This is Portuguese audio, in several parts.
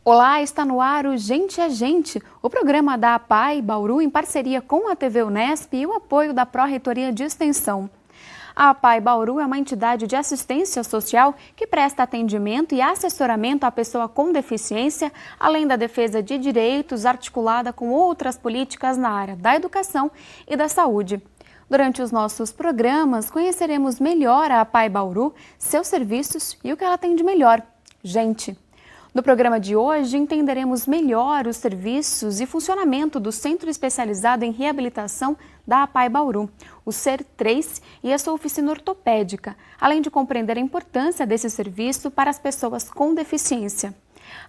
Olá, está no ar o Gente é Gente, o programa da APAE Bauru em parceria com a TV Unesp e o apoio da Pró-Reitoria de Extensão. A APAE Bauru é uma entidade de assistência social que presta atendimento e assessoramento à pessoa com deficiência, além da defesa de direitos articulada com outras políticas na área da educação e da saúde. Durante os nossos programas, conheceremos melhor a APAE Bauru, seus serviços e o que ela tem de melhor. Gente! No programa de hoje, entenderemos melhor os serviços e funcionamento do Centro Especializado em Reabilitação da APAE Bauru, o CER3 e a sua oficina ortopédica, além de compreender a importância desse serviço para as pessoas com deficiência.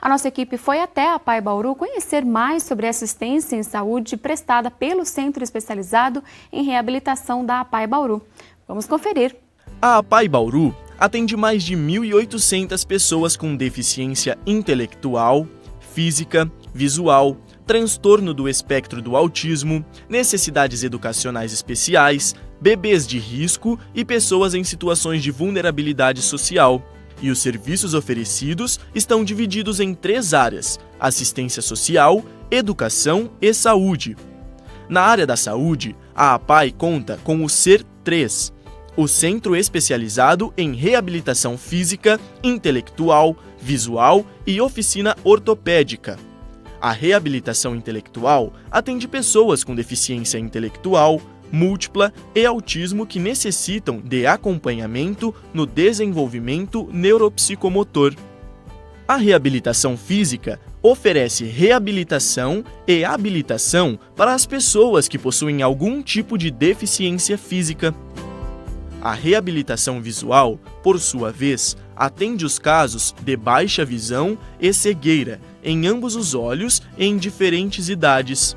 A nossa equipe foi até a APAE Bauru conhecer mais sobre a assistência em saúde prestada pelo Centro Especializado em Reabilitação da APAE Bauru. Vamos conferir. A APAE Bauru atende mais de 1.800 pessoas com deficiência intelectual, física, visual, transtorno do espectro do autismo, necessidades educacionais especiais, bebês de risco e pessoas em situações de vulnerabilidade social. E os serviços oferecidos estão divididos em 3 áreas: assistência social, educação e saúde. Na área da saúde, a APAE conta com o CER3, o Centro Especializado em Reabilitação Física, Intelectual, Visual e Oficina Ortopédica. A reabilitação intelectual atende pessoas com deficiência intelectual, múltipla e autismo que necessitam de acompanhamento no desenvolvimento neuropsicomotor. A reabilitação física oferece reabilitação e habilitação para as pessoas que possuem algum tipo de deficiência física. A reabilitação visual, por sua vez, atende os casos de baixa visão e cegueira, em ambos os olhos e em diferentes idades.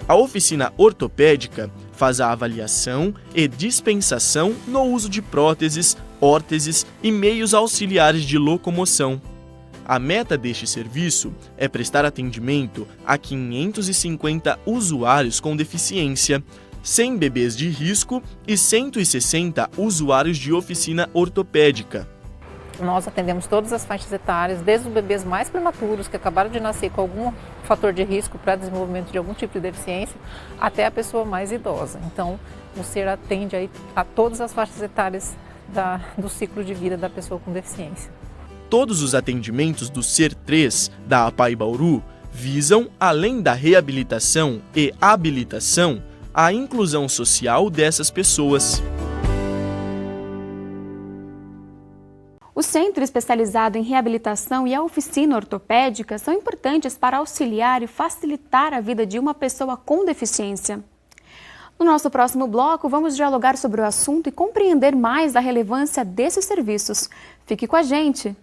A oficina ortopédica faz a avaliação e dispensação no uso de próteses, órteses e meios auxiliares de locomoção. A meta deste serviço é prestar atendimento a 550 usuários com deficiência, 100 bebês de risco e 160 usuários de oficina ortopédica. Nós atendemos todas as faixas etárias, desde os bebês mais prematuros, que acabaram de nascer com algum fator de risco para desenvolvimento de algum tipo de deficiência, até a pessoa mais idosa. Então, o CER atende aí a todas as faixas etárias do ciclo de vida da pessoa com deficiência. Todos os atendimentos do CER3 da APAE Bauru visam, além da reabilitação e habilitação, a inclusão social dessas pessoas. O Centro Especializado em Reabilitação e a Oficina Ortopédica são importantes para auxiliar e facilitar a vida de uma pessoa com deficiência. No nosso próximo bloco, vamos dialogar sobre o assunto e compreender mais a relevância desses serviços. Fique com a gente!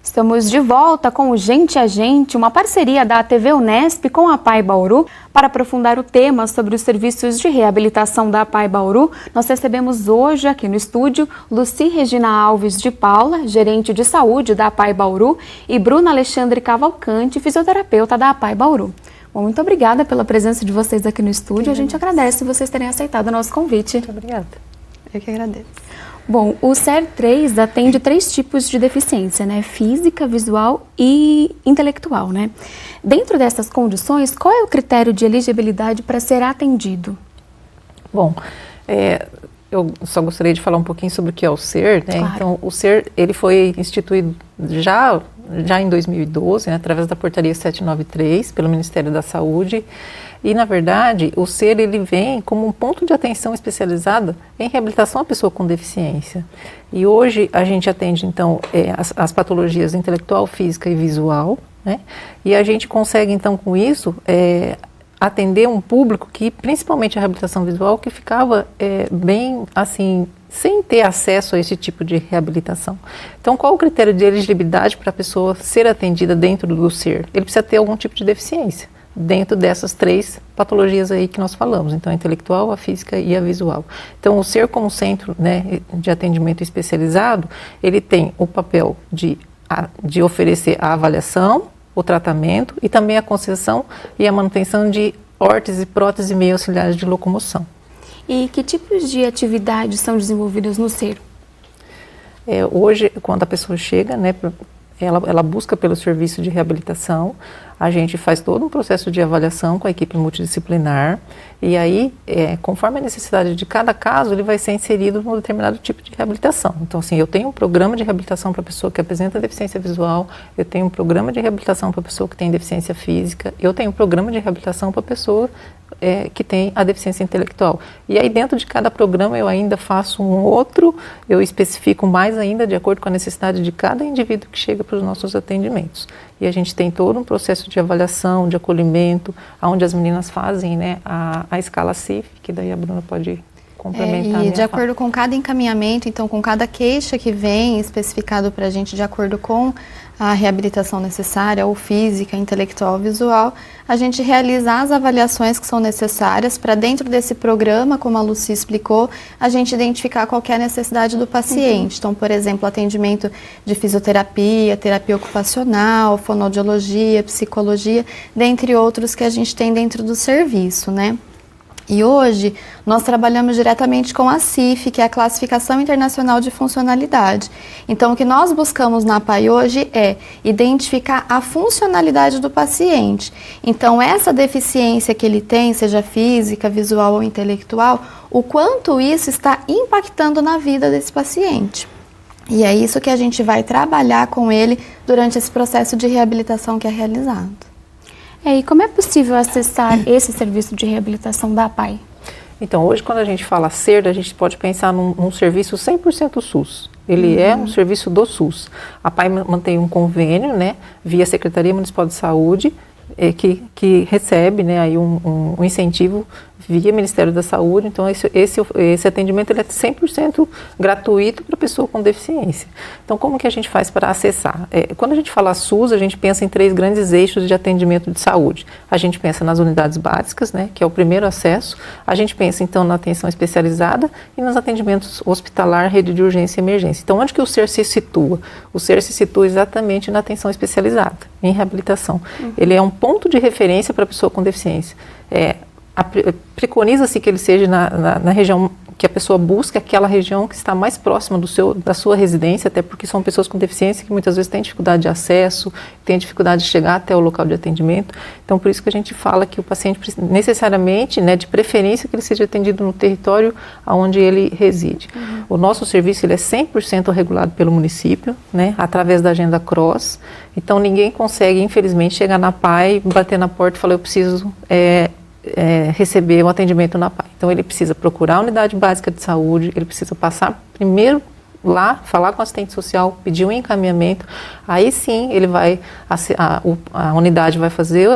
Estamos de volta com o Gente a Gente, uma parceria da TV Unesp com a APAE Bauru. Para aprofundar o tema sobre os serviços de reabilitação da APAE Bauru, nós recebemos hoje aqui no estúdio Lucy Regina Alves de Paula, gerente de saúde da APAE Bauru, e Bruna Alexandre Cavalcante, fisioterapeuta da APAE Bauru. Bom, muito obrigada pela presença de vocês aqui no estúdio. A gente agradece vocês terem aceitado o nosso convite. Muito obrigada. Eu que agradeço. Bom, o CER3 atende 3 tipos de deficiência, né? Física, visual e intelectual, né? Dentro dessas condições, qual é o critério de elegibilidade para ser atendido? Bom, eu só gostaria de falar um pouquinho sobre o que é o CER, né? Claro. Então, o CER, ele foi instituído já em 2012, né, através da portaria 793, pelo Ministério da Saúde. E, na verdade, o CER ele vem como um ponto de atenção especializada em reabilitação à pessoa com deficiência. E hoje a gente atende, então, as patologias intelectual, física e visual, né? E a gente consegue, então, com isso, atender um público que, principalmente a reabilitação visual, que ficava bem, assim, sem ter acesso a esse tipo de reabilitação. Então, qual o critério de elegibilidade para a pessoa ser atendida dentro do SER? Ele precisa ter algum tipo de deficiência dentro dessas 3 patologias aí que nós falamos, então a intelectual, a física e a visual. Então o SER como centro, né, de atendimento especializado, ele tem o papel de oferecer a avaliação, o tratamento e também a concessão e a manutenção de órteses e próteses e meios auxiliares de locomoção. E que tipos de atividades são desenvolvidas no SER? Hoje, quando a pessoa chega, né, ela busca pelo serviço de reabilitação, a gente faz todo um processo de avaliação com a equipe multidisciplinar e aí, conforme a necessidade de cada caso, ele vai ser inserido num determinado tipo de reabilitação. Então, assim, eu tenho um programa de reabilitação para a pessoa que apresenta deficiência visual, eu tenho um programa de reabilitação para a pessoa que tem deficiência física, eu tenho um programa de reabilitação para a pessoa que tem a deficiência intelectual. E aí dentro de cada programa eu ainda faço um outro, eu especifico mais ainda de acordo com a necessidade de cada indivíduo que chega para os nossos atendimentos. E a gente tem todo um processo de avaliação, de acolhimento, onde as meninas fazem, né, a escala CIF, que daí a Bruna pode complementar. E de acordo com cada encaminhamento, então com cada queixa que vem especificado para a gente de acordo com a reabilitação necessária, ou física, intelectual, visual, a gente realiza as avaliações que são necessárias para dentro desse programa, como a Lucy explicou, a gente identificar qual que é a necessidade do paciente. Então, por exemplo, atendimento de fisioterapia, terapia ocupacional, fonoaudiologia, psicologia, dentre outros que a gente tem dentro do serviço, né? E hoje nós trabalhamos diretamente com a CIF, que é a Classificação Internacional de Funcionalidade. Então o que nós buscamos na APAI hoje é identificar a funcionalidade do paciente. Então essa deficiência que ele tem, seja física, visual ou intelectual, o quanto isso está impactando na vida desse paciente. E é isso que a gente vai trabalhar com ele durante esse processo de reabilitação que é realizado. E como é possível acessar esse serviço de reabilitação da APAI? Então, hoje quando a gente fala SER, a gente pode pensar num serviço 100% SUS. Ele é um serviço do SUS. A APAI mantém um convênio, né, via Secretaria Municipal de Saúde, que recebe, né, aí um incentivo via Ministério da Saúde. Então esse atendimento ele é 100% gratuito para a pessoa com deficiência. Então como que a gente faz para acessar? Quando a gente fala SUS, a gente pensa em 3 grandes eixos de atendimento de saúde. A gente pensa nas unidades básicas, né, que é o primeiro acesso. A gente pensa então na atenção especializada e nos atendimentos hospitalar, rede de urgência e emergência. Então onde que o SER se situa? O SER se situa exatamente na atenção especializada, em reabilitação. Ele é um ponto de referência para a pessoa com deficiência. Preconiza-se que ele seja na região que a pessoa busca, aquela região que está mais próxima da sua residência, até porque são pessoas com deficiência que muitas vezes têm dificuldade de acesso, têm dificuldade de chegar até o local de atendimento. Então, por isso que a gente fala que o paciente necessariamente, né, de preferência, que ele seja atendido no território onde ele reside. O nosso serviço ele é 100% regulado pelo município, né, através da agenda CROSS. Então, ninguém consegue, infelizmente, chegar na APAI, bater na porta e falar, eu preciso receber um atendimento na APAI. Então ele precisa procurar a unidade básica de saúde, ele precisa passar primeiro lá, falar com o assistente social, pedir um encaminhamento, aí sim ele vai, a unidade vai fazer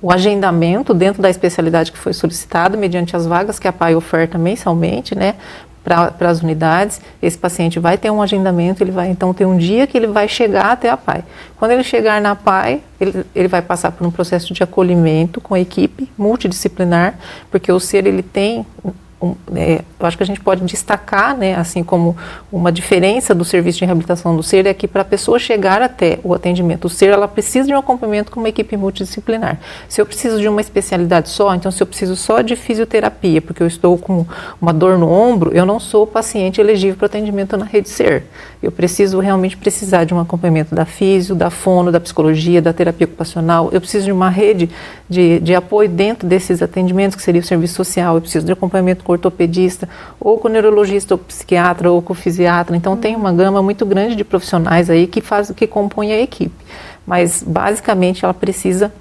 o agendamento dentro da especialidade que foi solicitada, mediante as vagas que a APAI oferta mensalmente, né, para as unidades. Esse paciente vai ter um agendamento, ele vai então ter um dia que ele vai chegar até a APAI. Quando ele chegar na APAI, ele vai passar por um processo de acolhimento com a equipe multidisciplinar, porque o SER ele tem eu acho que a gente pode destacar, né, assim como uma diferença do serviço de reabilitação do SER é que para a pessoa chegar até o atendimento do SER, ela precisa de um acompanhamento com uma equipe multidisciplinar. Se eu preciso de uma especialidade só, então se eu preciso só de fisioterapia, porque eu estou com uma dor no ombro, eu não sou paciente elegível para atendimento na rede SER. Eu preciso realmente precisar de um acompanhamento da fisio, da fono, da psicologia, da terapia ocupacional. Eu preciso de uma rede de apoio dentro desses atendimentos, que seria o serviço social. Eu preciso de acompanhamento com ortopedista, ou com neurologista, ou psiquiatra, ou com fisiatra. Então tem uma gama muito grande de profissionais aí que compõem a equipe. Mas basicamente ela precisa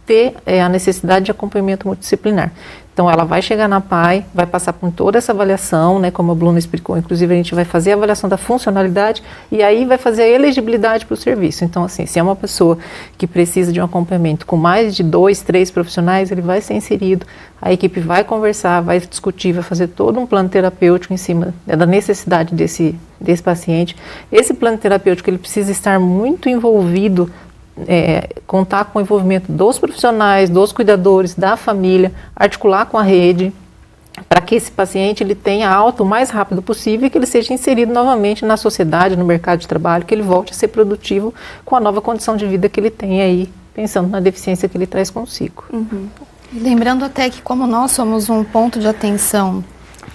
ter a necessidade de acompanhamento multidisciplinar. Então, ela vai chegar na PAI, vai passar por toda essa avaliação, né, como a Bruna explicou, inclusive a gente vai fazer a avaliação da funcionalidade e aí vai fazer a elegibilidade para o serviço. Então, assim, se é uma pessoa que precisa de um acompanhamento com mais de 2, 3 profissionais, ele vai ser inserido, a equipe vai conversar, vai discutir, vai fazer todo um plano terapêutico em cima da necessidade desse paciente. Esse plano terapêutico, ele precisa estar muito envolvido, contar com o envolvimento dos profissionais, dos cuidadores, da família, articular com a rede, para que esse paciente ele tenha alta o mais rápido possível e que ele seja inserido novamente na sociedade, no mercado de trabalho, que ele volte a ser produtivo com a nova condição de vida que ele tem aí, pensando na deficiência que ele traz consigo. Uhum. Lembrando até que como nós somos um ponto de atenção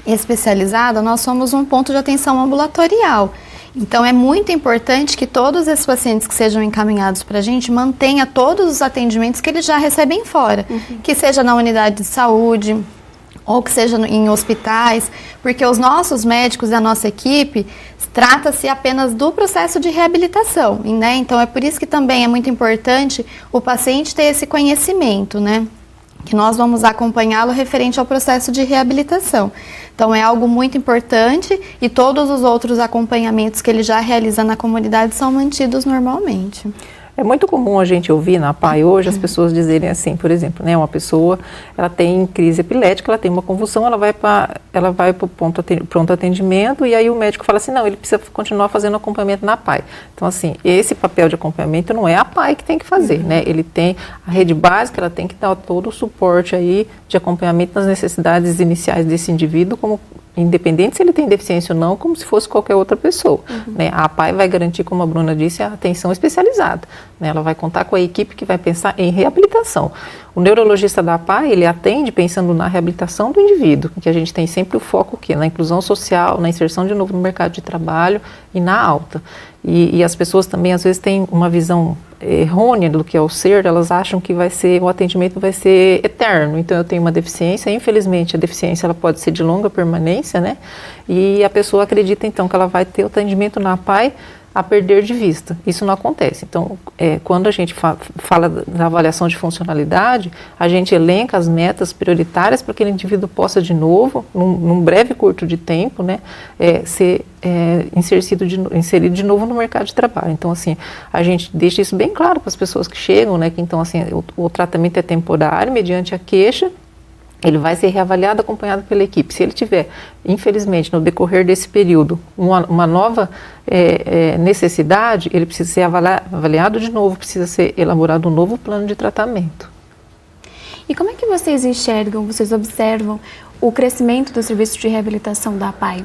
especializada, nós somos um ponto de atenção ambulatorial. Então, é muito importante que todos esses pacientes que sejam encaminhados para a gente mantenha todos os atendimentos que eles já recebem fora, que seja na unidade de saúde ou que seja em hospitais, porque os nossos médicos e a nossa equipe trata-se apenas do processo de reabilitação, né? Então, é por isso que também é muito importante o paciente ter esse conhecimento, né? Que nós vamos acompanhá-lo referente ao processo de reabilitação. Então, é algo muito importante e todos os outros acompanhamentos que ele já realiza na comunidade são mantidos normalmente. É muito comum a gente ouvir na PAI hoje as pessoas dizerem assim, por exemplo, né, uma pessoa, ela tem crise epilética, ela tem uma convulsão, ela vai para o pronto atendimento e aí o médico fala assim, não, ele precisa continuar fazendo acompanhamento na PAI. Então, assim, esse papel de acompanhamento não é a PAI que tem que fazer, né? Ele tem a rede básica, ela tem que dar todo o suporte aí de acompanhamento nas necessidades iniciais desse indivíduo, como independente se ele tem deficiência ou não, como se fosse qualquer outra pessoa. Né? A PAI vai garantir, como a Bruna disse, a atenção especializada. Né? Ela vai contar com a equipe que vai pensar em reabilitação. O neurologista da PAI, ele atende pensando na reabilitação do indivíduo, que a gente tem sempre o foco aqui, na inclusão social, na inserção de novo no mercado de trabalho e na alta. E as pessoas também, às vezes, têm uma visão errônea do que é o ser, elas acham que o atendimento vai ser eterno. Então, eu tenho uma deficiência, infelizmente, a deficiência ela pode ser de longa permanência, né? E a pessoa acredita, então, que ela vai ter o atendimento na PAI a perder de vista. Isso não acontece. Então, quando a gente fala da avaliação de funcionalidade, a gente elenca as metas prioritárias para que aquele indivíduo possa, de novo, num breve curto de tempo, né, ser inserido de novo no mercado de trabalho. Então, assim, a gente deixa isso bem claro para as pessoas que chegam, né, que então, assim, o tratamento é temporário, mediante a queixa, ele vai ser reavaliado, acompanhado pela equipe. Se ele tiver, infelizmente, no decorrer desse período, uma nova necessidade, ele precisa ser avaliado de novo, precisa ser elaborado um novo plano de tratamento. E como é que vocês enxergam, vocês observam o crescimento do serviço de reabilitação da PAI?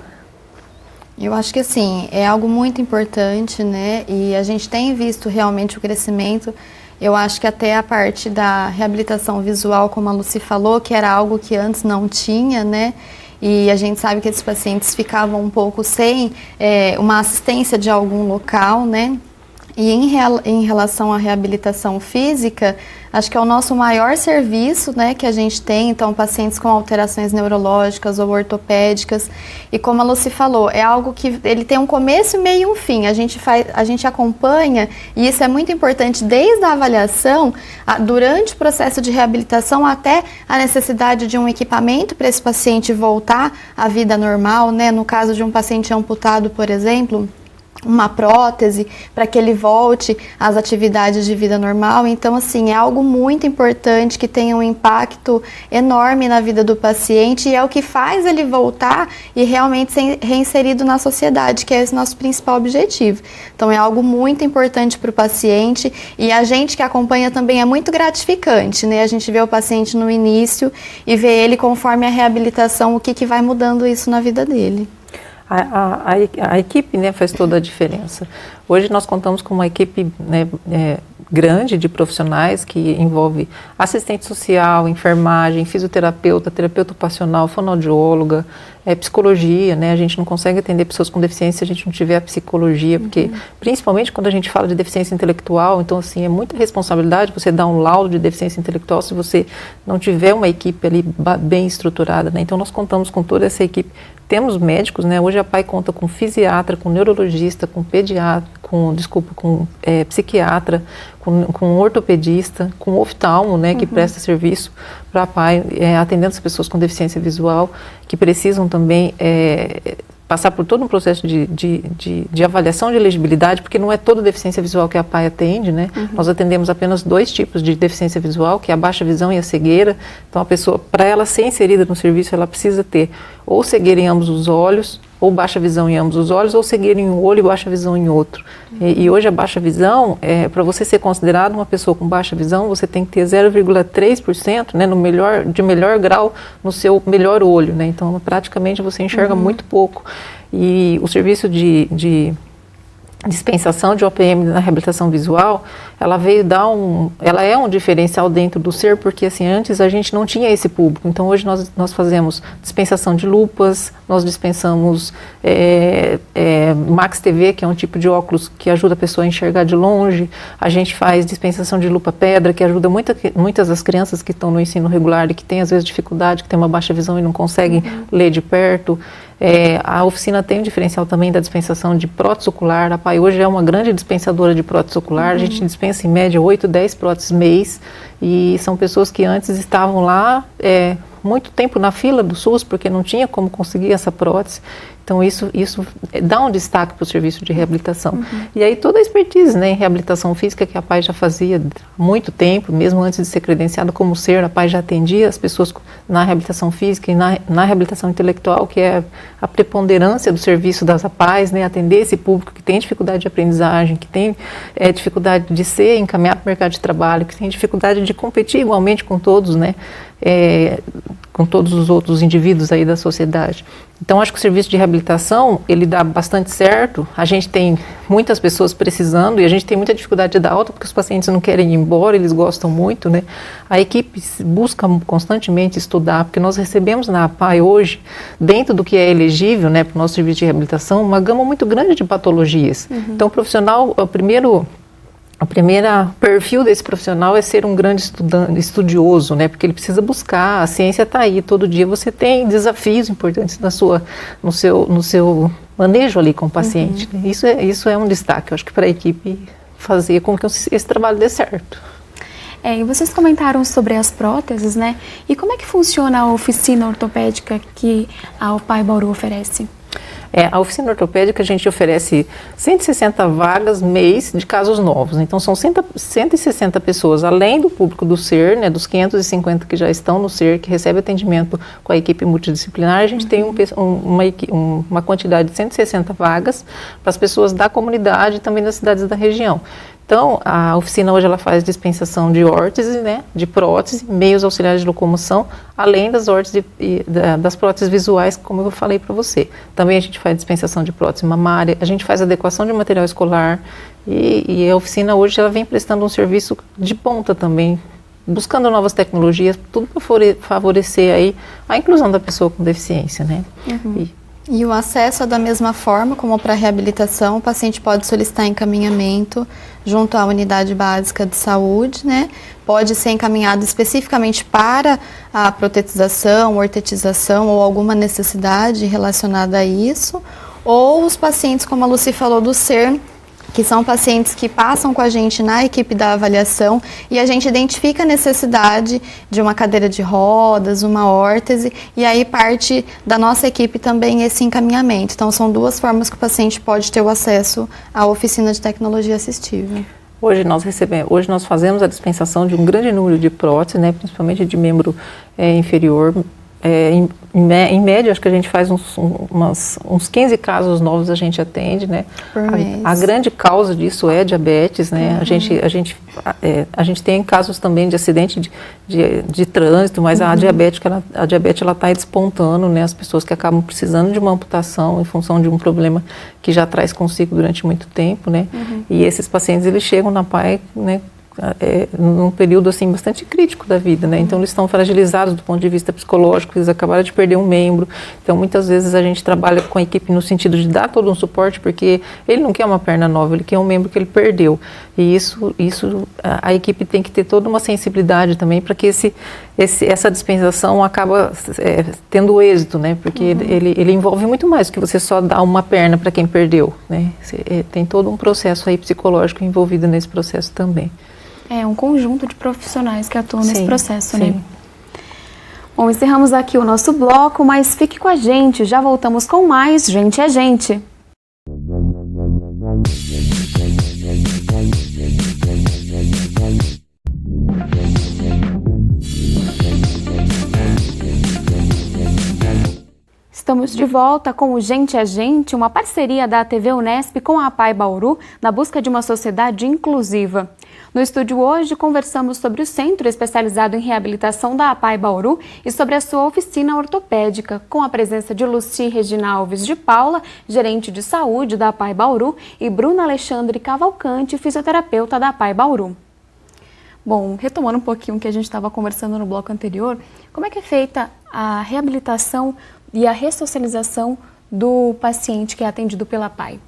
Eu acho que assim, é algo muito importante, né? E a gente tem visto realmente o crescimento. Eu acho que até a parte da reabilitação visual, como a Lucy falou, que era algo que antes não tinha, né? E a gente sabe que esses pacientes ficavam um pouco sem uma assistência de algum local, né? E em relação à reabilitação física, acho que é o nosso maior serviço, né, que a gente tem, então pacientes com alterações neurológicas ou ortopédicas, e como a Lucy falou, é algo que ele tem um começo, meio e um fim, a gente acompanha, e isso é muito importante desde a avaliação, durante o processo de reabilitação, até a necessidade de um equipamento para esse paciente voltar à vida normal, né, no caso de um paciente amputado, por exemplo, uma prótese para que ele volte às atividades de vida normal. Então, assim, é algo muito importante que tem um impacto enorme na vida do paciente e é o que faz ele voltar e realmente ser reinserido na sociedade, que é esse nosso principal objetivo. Então, é algo muito importante para o paciente e a gente que acompanha também é muito gratificante, né? A gente vê o paciente no início e vê ele conforme a reabilitação, o que vai mudando isso na vida dele. A equipe, né, faz toda a diferença. Hoje nós contamos com uma equipe, né, grande de profissionais que envolve assistente social, enfermagem, fisioterapeuta, terapeuta ocupacional, fonoaudióloga, psicologia, né? A gente não consegue atender pessoas com deficiência se a gente não tiver a psicologia, porque principalmente quando a gente fala de deficiência intelectual, então assim, é muita responsabilidade você dar um laudo de deficiência intelectual se você não tiver uma equipe ali bem estruturada, né? Então nós contamos com toda essa equipe. Temos médicos, né? Hoje a PAI conta com fisiatra, com neurologista, com pediatra, com psiquiatra, com ortopedista, com oftalmo, né? Que presta serviço para a PAI, atendendo as pessoas com deficiência visual, que precisam também passar por todo um processo de avaliação de elegibilidade, porque não é toda deficiência visual que a PAI atende, né? Nós atendemos apenas 2 tipos de deficiência visual, que é a baixa visão e a cegueira. Então a pessoa, para ela ser inserida no serviço, ela precisa ter ou cegueira em ambos os olhos, ou baixa visão em ambos os olhos, ou cegueira em um olho e baixa visão em outro. E hoje a baixa visão, para você ser considerado uma pessoa com baixa visão, você tem que ter 0,3%, né, de melhor grau no seu melhor olho, né? Então praticamente você enxerga muito pouco. E o serviço de dispensação de OPM na reabilitação visual, ela veio ela é um diferencial dentro do SER, porque assim, antes a gente não tinha esse público. Então hoje nós fazemos dispensação de lupas, nós dispensamos Max TV, que é um tipo de óculos que ajuda a pessoa a enxergar de longe. A gente faz dispensação de lupa pedra, que ajuda muitas das crianças que estão no ensino regular e que têm às vezes dificuldade, que têm uma baixa visão e não conseguem ler de perto. A oficina tem um diferencial também da dispensação de prótese ocular. A PAI hoje é uma grande dispensadora de prótese ocular. A gente dispensa em média 8, 10 próteses mês, e são pessoas que antes estavam lá muito tempo na fila do SUS porque não tinha como conseguir essa prótese. Então isso dá um destaque para o serviço de reabilitação. E aí toda a expertise, né, em reabilitação física que a PAI já fazia há muito tempo, mesmo antes de ser credenciada como SER, a PAI já atendia as pessoas na reabilitação física e na reabilitação intelectual, que é a preponderância do serviço das APAIs, né, atender esse público que tem dificuldade de aprendizagem, que tem dificuldade de ser encaminhado para o mercado de trabalho, que tem dificuldade de competir igualmente com todos, né, com todos os outros indivíduos aí da sociedade. Então, acho que o serviço de reabilitação, ele dá bastante certo. A gente tem muitas pessoas precisando e a gente tem muita dificuldade de dar alta porque os pacientes não querem ir embora, eles gostam muito, né? A equipe busca constantemente estudar, porque nós recebemos na APAI hoje, dentro do que é elegível, né, para o nosso serviço de reabilitação, uma gama muito grande de patologias. Então, o profissional, o primeiro perfil desse profissional é ser um grande estudioso, né? Porque ele precisa buscar, a ciência está aí, todo dia você tem desafios importantes no seu manejo ali com o paciente. Né? Isso é um destaque, eu acho que para a equipe fazer com que esse trabalho dê certo. E vocês comentaram sobre as próteses, né? E como é que funciona a oficina ortopédica que a PAI Bauru oferece? A oficina ortopédica a gente oferece 160 vagas mês de casos novos, então são 160 pessoas, além do público do SER, né, dos 550 que já estão no SER, que recebe atendimento com a equipe multidisciplinar, a gente tem uma quantidade de 160 vagas para as pessoas da comunidade e também das cidades da região. Então, a oficina hoje ela faz dispensação de órtese, né, de prótese, meios auxiliares de locomoção, além das órteses das próteses visuais, como eu falei para você. Também a gente faz dispensação de prótese mamária, a gente faz adequação de material escolar e a oficina hoje ela vem prestando um serviço de ponta também, buscando novas tecnologias, tudo para favorecer aí a inclusão da pessoa com deficiência, né? E o acesso é da mesma forma como para a reabilitação, o paciente pode solicitar encaminhamento junto à unidade básica de saúde, né? Pode ser encaminhado especificamente para a protetização, ortetização ou alguma necessidade relacionada a isso, ou os pacientes, como a Lucy falou, do SER, que são pacientes que passam com a gente na equipe da avaliação e a gente identifica a necessidade de uma cadeira de rodas, uma órtese, e aí parte da nossa equipe também esse encaminhamento. Então, são 2 formas que o paciente pode ter o acesso à oficina de tecnologia assistiva. Hoje nós fazemos a dispensação de um grande número de próteses, né, principalmente de membro inferior. Em média, acho que a gente faz uns 15 casos novos a gente atende, né? Por mês. A grande causa disso é diabetes, né? A gente tem casos também de acidente de trânsito, mas a diabetes ela está despontando, né? As pessoas que acabam precisando de uma amputação em função de um problema que já traz consigo durante muito tempo, né? E esses pacientes, eles chegam na PAI, né, num período assim bastante crítico da vida, né? Então eles estão fragilizados do ponto de vista psicológico, eles acabaram de perder um membro. Então muitas vezes a gente trabalha com a equipe no sentido de dar todo um suporte, porque ele não quer uma perna nova, ele quer um membro que ele perdeu. E isso a equipe tem que ter toda uma sensibilidade também para que essa dispensação acaba tendo êxito, né? Porque ele envolve muito mais do que você só dar uma perna para quem perdeu, né? Tem todo um processo aí psicológico envolvido nesse processo também. É um conjunto de profissionais que atuam nesse processo, sim. né? Bom, encerramos aqui o nosso bloco, mas fique com a gente, já voltamos com mais Gente é Gente. Estamos de volta com o Gente é Gente, uma parceria da TV Unesp com a APAE Bauru na busca de uma sociedade inclusiva. No estúdio hoje conversamos sobre o Centro Especializado em Reabilitação da APAE Bauru e sobre a sua oficina ortopédica, com a presença de Luci Regina Alves de Paula, gerente de saúde da APAE Bauru, e Bruna Alexandre Cavalcante, fisioterapeuta da APAE Bauru. Bom, retomando um pouquinho o que a gente estava conversando no bloco anterior, como é que é feita a reabilitação e a ressocialização do paciente que é atendido pela APAE?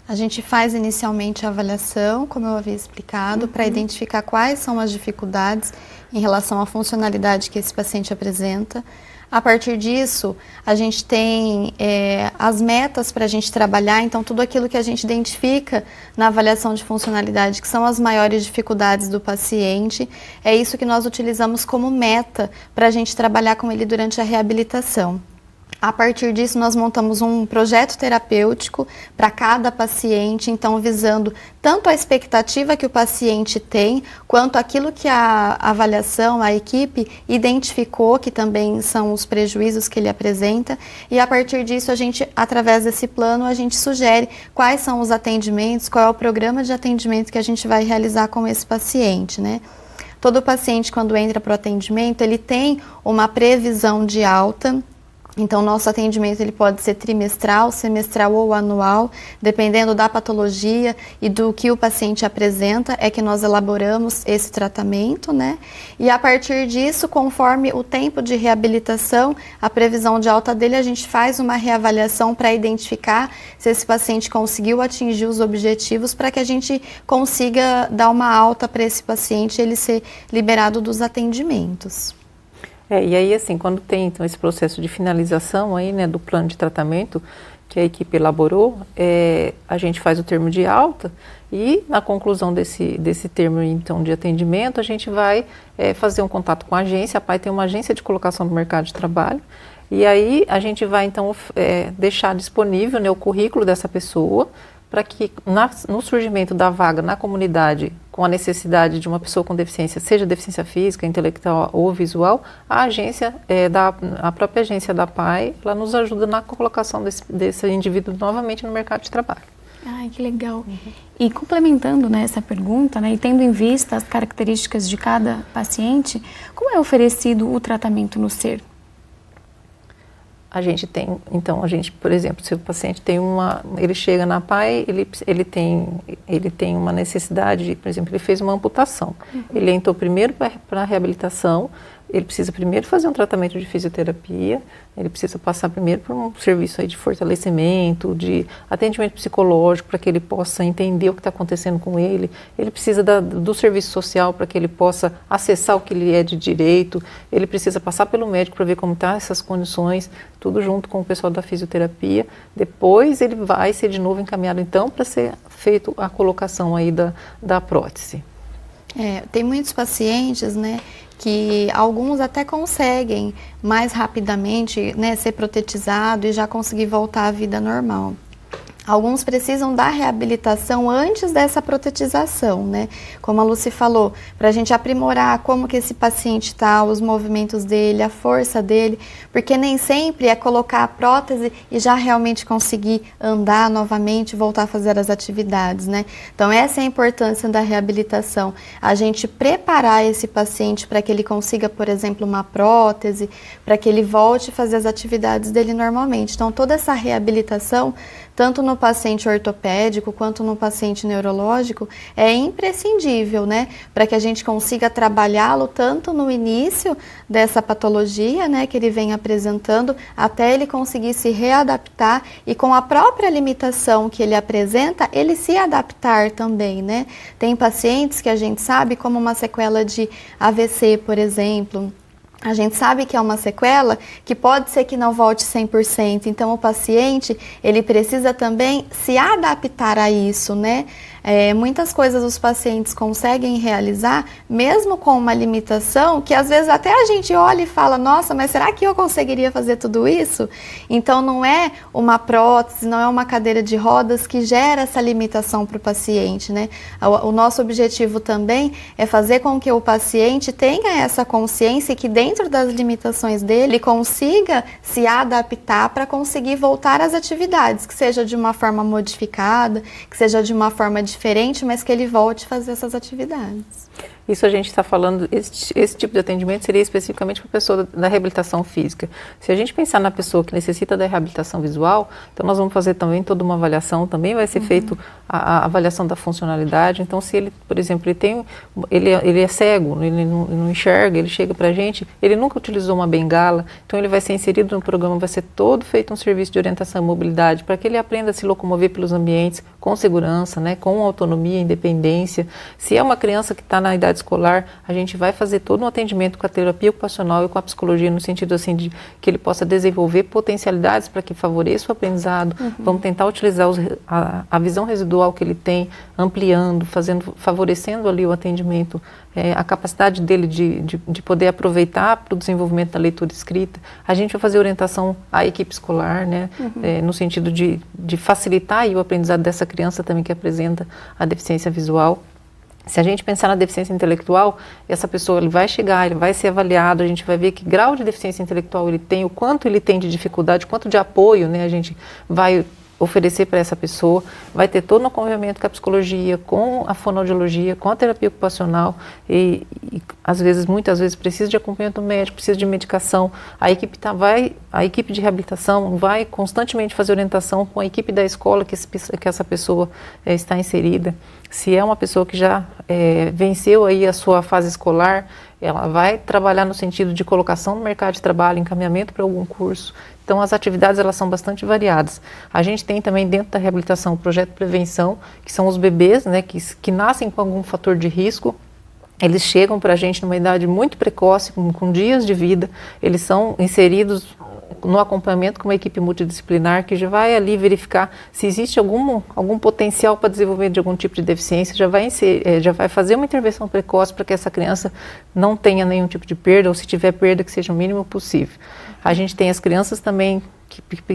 A gente faz inicialmente a avaliação, como eu havia explicado, para identificar quais são as dificuldades em relação à funcionalidade que esse paciente apresenta. A partir disso, a gente tem as metas para a gente trabalhar, então tudo aquilo que a gente identifica na avaliação de funcionalidade, que são as maiores dificuldades do paciente, é isso que nós utilizamos como meta para a gente trabalhar com ele durante a reabilitação. A partir disso, nós montamos um projeto terapêutico para cada paciente, então visando tanto a expectativa que o paciente tem, quanto aquilo que a avaliação, a equipe identificou, que também são os prejuízos que ele apresenta, e a partir disso, a gente, através desse plano, a gente sugere quais são os atendimentos, qual é o programa de atendimento que a gente vai realizar com esse paciente, né? Todo paciente, quando entra para o atendimento, ele tem uma previsão de alta. Então, nosso atendimento ele pode ser trimestral, semestral ou anual, dependendo da patologia e do que o paciente apresenta, é que nós elaboramos esse tratamento, né? E a partir disso, conforme o tempo de reabilitação, a previsão de alta dele, a gente faz uma reavaliação para identificar se esse paciente conseguiu atingir os objetivos, para que a gente consiga dar uma alta para esse paciente e ele ser liberado dos atendimentos. E aí, assim, quando tem então, esse processo de finalização aí, né, do plano de tratamento que a equipe elaborou, a gente faz o termo de alta e na conclusão desse termo então, de atendimento, a gente vai fazer um contato com a agência. A APAE tem uma agência de colocação no mercado de trabalho e aí a gente vai então deixar disponível, né, o currículo dessa pessoa para que no surgimento da vaga na comunidade com a necessidade de uma pessoa com deficiência, seja deficiência física, intelectual ou visual, a própria agência da APAE, ela nos ajuda na colocação desse indivíduo novamente no mercado de trabalho. Ai, que legal. E complementando, né, essa pergunta, né, e tendo em vista as características de cada paciente, como é oferecido o tratamento no SER? A gente tem, então, por exemplo, se o paciente tem ele chega na APAE, ele tem uma necessidade, por exemplo, ele fez uma amputação. Ele entrou primeiro para a reabilitação, ele precisa primeiro fazer um tratamento de fisioterapia, ele precisa passar primeiro por um serviço aí de fortalecimento, de atendimento psicológico, para que ele possa entender o que está acontecendo com ele. Ele precisa do serviço social para que ele possa acessar o que ele é de direito. Ele precisa passar pelo médico para ver como estão essas condições, tudo junto com o pessoal da fisioterapia. Depois ele vai ser de novo encaminhado então para ser feito a colocação aí da prótese. Tem muitos pacientes, né, que alguns até conseguem mais rapidamente, né, ser protetizado e já conseguir voltar à vida normal. Alguns precisam da reabilitação antes dessa protetização, né? Como a Lucy falou, para a gente aprimorar como que esse paciente está, os movimentos dele, a força dele, porque nem sempre é colocar a prótese e já realmente conseguir andar novamente, voltar a fazer as atividades, né? Então essa é a importância da reabilitação, a gente preparar esse paciente para que ele consiga, por exemplo, uma prótese, para que ele volte a fazer as atividades dele normalmente. Então toda essa reabilitação tanto no paciente ortopédico quanto no paciente neurológico, é imprescindível, né, para que a gente consiga trabalhá-lo tanto no início dessa patologia, né, que ele vem apresentando, até ele conseguir se readaptar e com a própria limitação que ele apresenta, ele se adaptar também, né. Tem pacientes que a gente sabe, como uma sequela de AVC, por exemplo, a gente sabe que é uma sequela que pode ser que não volte 100%, então o paciente, ele precisa também se adaptar a isso, né? Muitas coisas os pacientes conseguem realizar, mesmo com uma limitação, que às vezes até a gente olha e fala, nossa, mas será que eu conseguiria fazer tudo isso? Então não é uma prótese, não é uma cadeira de rodas que gera essa limitação para o paciente, né? O nosso objetivo também é fazer com que o paciente tenha essa consciência e que dentro das limitações dele consiga se adaptar para conseguir voltar às atividades, que seja de uma forma modificada, que seja de uma forma diferente, mas que ele volte a fazer essas atividades. Isso a gente está falando, esse tipo de atendimento seria especificamente para a pessoa da reabilitação física. Se a gente pensar na pessoa que necessita da reabilitação visual, então nós vamos fazer também toda uma avaliação, também vai ser feito a avaliação da funcionalidade. Então se ele, por exemplo, ele é cego, ele não enxerga, ele chega para a gente, ele nunca utilizou uma bengala, então ele vai ser inserido no programa, vai ser todo feito um serviço de orientação e mobilidade para que ele aprenda a se locomover pelos ambientes com segurança, né, com autonomia, independência. Se é uma criança que está na idade escolar, a gente vai fazer todo um atendimento com a terapia ocupacional e com a psicologia, no sentido assim de que ele possa desenvolver potencialidades para que favoreça o aprendizado. Vamos tentar utilizar a visão residual que ele tem, ampliando, favorecendo ali o atendimento, a capacidade dele de poder aproveitar para o desenvolvimento da leitura escrita. A gente vai fazer orientação à equipe escolar, né, no sentido de facilitar aí o aprendizado dessa criança também que apresenta a deficiência visual. Se a gente pensar na deficiência intelectual, essa pessoa ele vai chegar, ele vai ser avaliado, a gente vai ver que grau de deficiência intelectual ele tem, o quanto ele tem de dificuldade, quanto de apoio, né, a gente vai oferecer para essa pessoa, vai ter todo um acompanhamento com a psicologia, com a fonoaudiologia, com a terapia ocupacional e muitas vezes precisa de acompanhamento médico, precisa de medicação. A equipe de reabilitação vai constantemente fazer orientação com a equipe da escola que essa pessoa está inserida. Se é uma pessoa que já venceu aí a sua fase escolar, ela vai trabalhar no sentido de colocação no mercado de trabalho, encaminhamento para algum curso. Então, as atividades elas são bastante variadas. A gente tem também dentro da reabilitação o projeto de prevenção, que são os bebês, né, que nascem com algum fator de risco. Eles chegam para a gente numa idade muito precoce, com dias de vida. Eles são inseridos no acompanhamento com uma equipe multidisciplinar que já vai ali verificar se existe algum potencial para desenvolvimento de algum tipo de deficiência, já vai fazer uma intervenção precoce para que essa criança não tenha nenhum tipo de perda, ou se tiver perda, que seja o mínimo possível. A gente tem as crianças também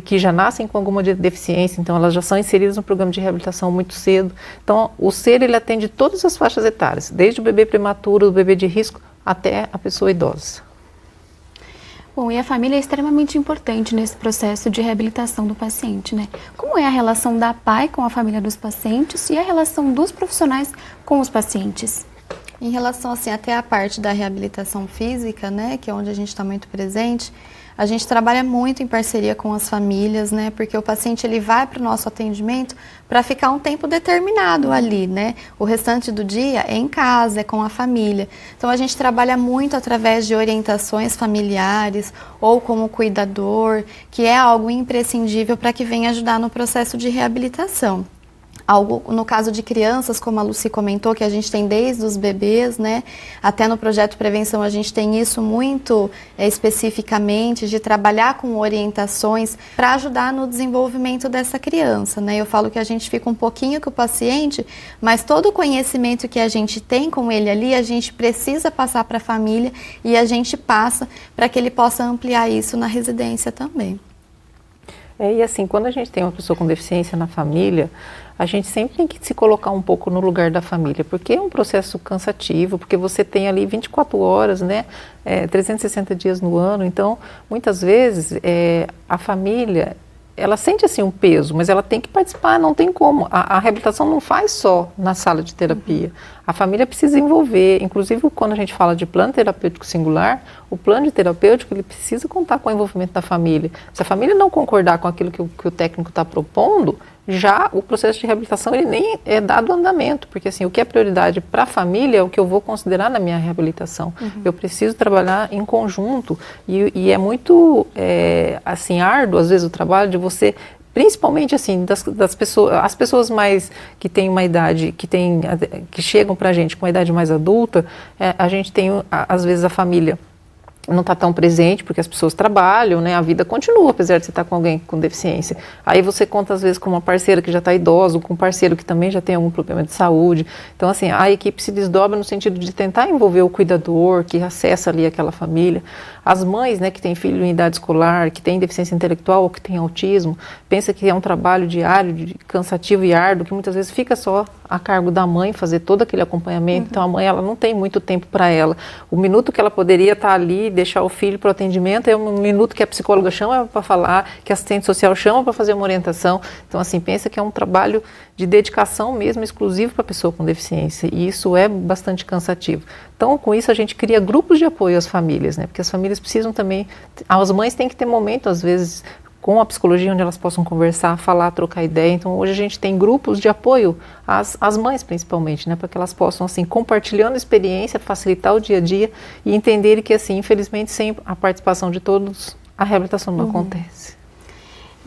que já nascem com alguma deficiência, então elas já são inseridas no programa de reabilitação muito cedo. Então, o SER ele atende todas as faixas etárias, desde o bebê prematuro, o bebê de risco, até a pessoa idosa. Bom, e a família é extremamente importante nesse processo de reabilitação do paciente, né? Como é a relação da PAI com a família dos pacientes e a relação dos profissionais com os pacientes? Em relação, assim, até a parte da reabilitação física, né, que é onde a gente está muito presente, a gente trabalha muito em parceria com as famílias, né, porque o paciente ele vai para o nosso atendimento para ficar um tempo determinado ali, né, o restante do dia é em casa, é com a família. Então a gente trabalha muito através de orientações familiares ou como cuidador, que é algo imprescindível para que venha ajudar no processo de reabilitação. Algo, no caso de crianças, como a Lucy comentou, que a gente tem desde os bebês, né? Até no projeto de prevenção a gente tem isso muito especificamente, de trabalhar com orientações para ajudar no desenvolvimento dessa criança, né? Eu falo que a gente fica um pouquinho com o paciente, mas todo o conhecimento que a gente tem com ele ali, a gente precisa passar para a família e a gente passa para que ele possa ampliar isso na residência também. E assim, quando a gente tem uma pessoa com deficiência na família, a gente sempre tem que se colocar um pouco no lugar da família, porque é um processo cansativo, porque você tem ali 24 horas, né, 360 dias no ano, então, muitas vezes, a família, ela sente assim um peso, mas ela tem que participar, não tem como. A reabilitação não faz só na sala de terapia. a família precisa envolver, inclusive quando a gente fala de plano terapêutico singular, o plano de terapêutico ele precisa contar com o envolvimento da família. Se a família não concordar com aquilo que o técnico está propondo, já o processo de reabilitação ele nem é dado andamento, porque assim, o que é prioridade para a família é o que eu vou considerar na minha reabilitação. Eu preciso trabalhar em conjunto e é muito assim, árduo às vezes o trabalho de você, principalmente assim, das pessoas, as pessoas mais que têm uma idade, que chegam para a gente com uma idade mais adulta, a gente tem às vezes a família não está tão presente, porque as pessoas trabalham, né? A vida continua, apesar de você estar com alguém com deficiência. Aí você conta, às vezes, com uma parceira que já está idosa, ou com um parceiro que também já tem algum problema de saúde. Então, assim, a equipe se desdobra no sentido de tentar envolver o cuidador, que acessa ali aquela família. As mães, né, que têm filho em idade escolar, que têm deficiência intelectual ou que têm autismo, pensa que é um trabalho diário, cansativo e árduo, que muitas vezes fica só a cargo da mãe fazer todo aquele acompanhamento. Então, a mãe, ela não tem muito tempo para ela. O minuto que ela poderia estar ali, deixar o filho para o atendimento, é um minuto que a psicóloga chama para falar, que a assistente social chama para fazer uma orientação. Então, assim, pensa que é um trabalho de dedicação mesmo, exclusivo para a pessoa com deficiência, e isso é bastante cansativo. Então, com isso, a gente cria grupos de apoio às famílias, né? Porque as famílias precisam também, as mães têm que ter momento, às vezes, com a psicologia, onde elas possam conversar, falar, trocar ideia. Então, hoje a gente tem grupos de apoio às mães, principalmente, né? Para que elas possam, assim, compartilhando experiência, facilitar o dia a dia e entenderem que, assim, infelizmente, sem a participação de todos, a reabilitação não acontece.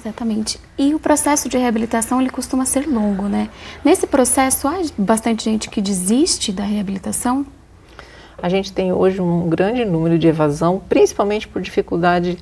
Exatamente. E o processo de reabilitação, ele costuma ser longo, né? Nesse processo, há bastante gente que desiste da reabilitação? A gente tem hoje um grande número de evasão, principalmente por dificuldade,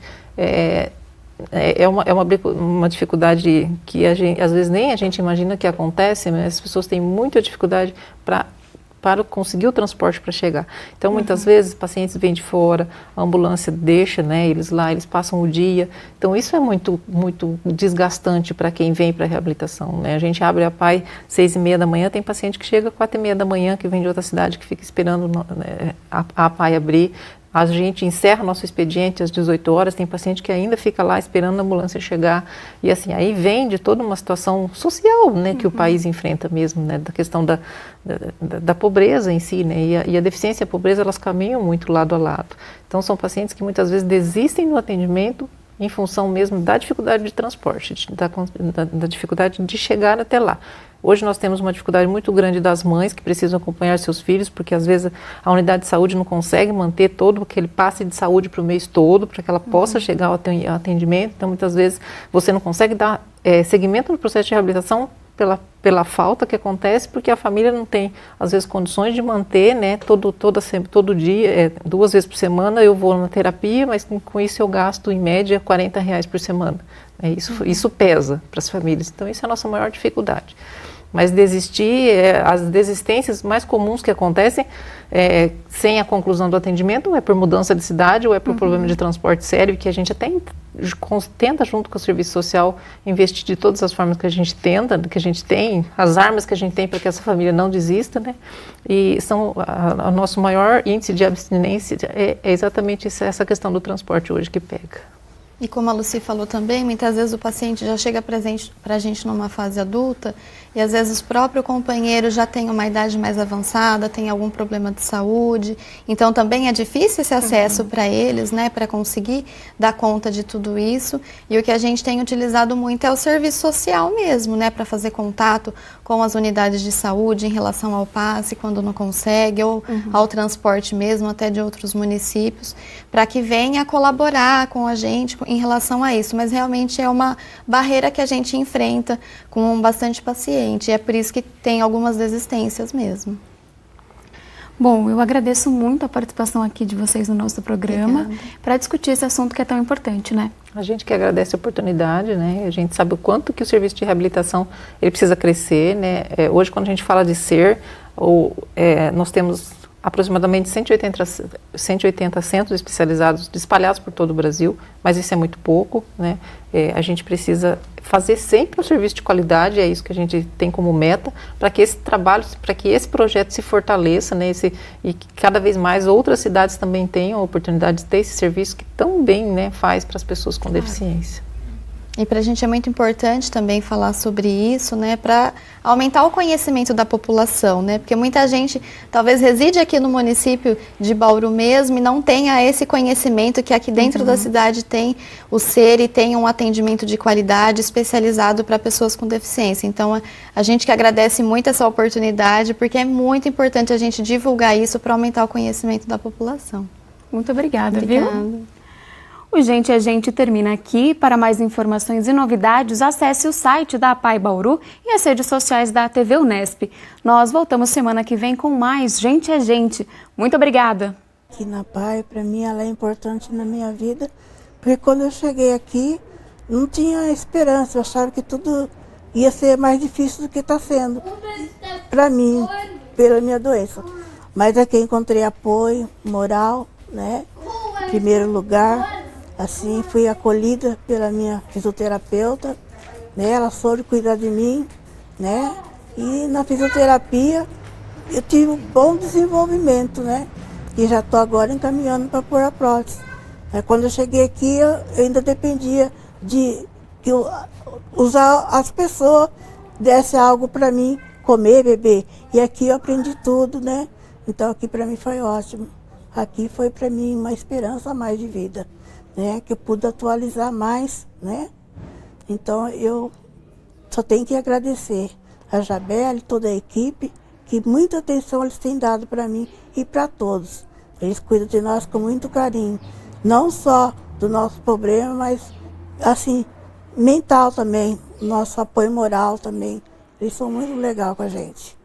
uma dificuldade que às vezes nem a gente imagina que acontece, mas as pessoas têm muita dificuldade para conseguir o transporte para chegar. Então, muitas vezes, pacientes vêm de fora, a ambulância deixa, né, eles lá, eles passam o dia. Então, isso é muito, muito desgastante para quem vem para a reabilitação, né? A gente abre a PAI 6h30 da manhã, tem paciente que chega 4h30 da manhã, que vem de outra cidade, que fica esperando a PAI abrir. A gente encerra nosso expediente às 18 horas, tem paciente que ainda fica lá esperando a ambulância chegar. E assim, aí vem de toda uma situação social, né, que o país enfrenta mesmo, né, da questão da pobreza em si, né, e a deficiência e a pobreza, elas caminham muito lado a lado. Então, são pacientes que muitas vezes desistem do atendimento em função mesmo da dificuldade de transporte, da dificuldade de chegar até lá. Hoje nós temos uma dificuldade muito grande das mães que precisam acompanhar seus filhos, porque às vezes a unidade de saúde não consegue manter todo aquele passe de saúde para o mês todo, para que ela possa chegar ao atendimento. Então, muitas vezes, você não consegue dar seguimento no processo de reabilitação pela falta que acontece, porque a família não tem, às vezes, condições de manter, né, todo dia, 2 vezes por semana eu vou na terapia, mas com isso eu gasto, em média, R$40 por semana. Isso pesa para as famílias. Então, isso é a nossa maior dificuldade. Mas desistir, as desistências mais comuns que acontecem sem a conclusão do atendimento, ou é por mudança de cidade, ou é por problema de transporte sério, que a gente até tenta, junto com o serviço social, investir de todas as formas que a gente tenta, que a gente tem, as armas que a gente tem para que essa família não desista, né? E o nosso maior índice de abstinência é exatamente essa questão do transporte hoje que pega. E como a Lucy falou também, muitas vezes o paciente já chega para a gente numa fase adulta e às vezes o próprio companheiro já tem uma idade mais avançada, tem algum problema de saúde, então também é difícil esse acesso para eles, né, para conseguir dar conta de tudo isso. E o que a gente tem utilizado muito é o serviço social mesmo, né, para fazer contato com as unidades de saúde em relação ao passe quando não consegue, ou ao transporte mesmo até de outros municípios, para que venha colaborar com a gente em relação a isso. Mas realmente é uma barreira que a gente enfrenta com bastante paciente, e é por isso que tem algumas desistências mesmo. Bom, eu agradeço muito a participação aqui de vocês no nosso programa para discutir esse assunto que é tão importante, né? A gente que agradece a oportunidade, né? A gente sabe o quanto que o serviço de reabilitação ele precisa crescer, né? Hoje, quando a gente fala de nós temos aproximadamente 180 centros especializados espalhados por todo o Brasil, mas isso é muito pouco, né? A gente precisa fazer sempre um serviço de qualidade, é isso que a gente tem como meta, para que esse trabalho, para que esse projeto se fortaleça, né? E que cada vez mais outras cidades também tenham a oportunidade de ter esse serviço que tão bem, né, faz para as pessoas com deficiência. E para a gente é muito importante também falar sobre isso, né, para aumentar o conhecimento da população, né, porque muita gente talvez reside aqui no município de Bauru mesmo e não tenha esse conhecimento que aqui dentro da cidade tem o SER e tem um atendimento de qualidade especializado para pessoas com deficiência. Então, a gente que agradece muito essa oportunidade, porque é muito importante a gente divulgar isso para aumentar o conhecimento da população. Muito obrigada, Obrigada. viu? O Gente é Gente termina aqui. Para mais informações e novidades, acesse o site da APAE Bauru e as redes sociais da TV Unesp. Nós voltamos semana que vem com mais Gente é Gente. Muito obrigada. Aqui na APAE, para mim, ela é importante na minha vida, porque quando eu cheguei aqui, não tinha esperança. Eu achava que tudo ia ser mais difícil do que está sendo para mim, pela minha doença. Mas aqui encontrei apoio moral, né? Em primeiro lugar. Assim, fui acolhida pela minha fisioterapeuta, né? Ela soube cuidar de mim, né? E na fisioterapia eu tive um bom desenvolvimento, né? E já estou agora encaminhando para pôr a prótese. Quando eu cheguei aqui, eu ainda dependia de que as pessoas dessem algo para mim comer, beber. E aqui eu aprendi tudo, né? Então aqui para mim foi ótimo. Aqui foi para mim uma esperança a mais de vida, né? Que eu pude atualizar mais, né? Então eu só tenho que agradecer a Jabel e toda a equipe, que muita atenção eles têm dado para mim e para todos. Eles cuidam de nós com muito carinho, não só do nosso problema, mas assim, mental também, nosso apoio moral também. Eles são muito legais com a gente.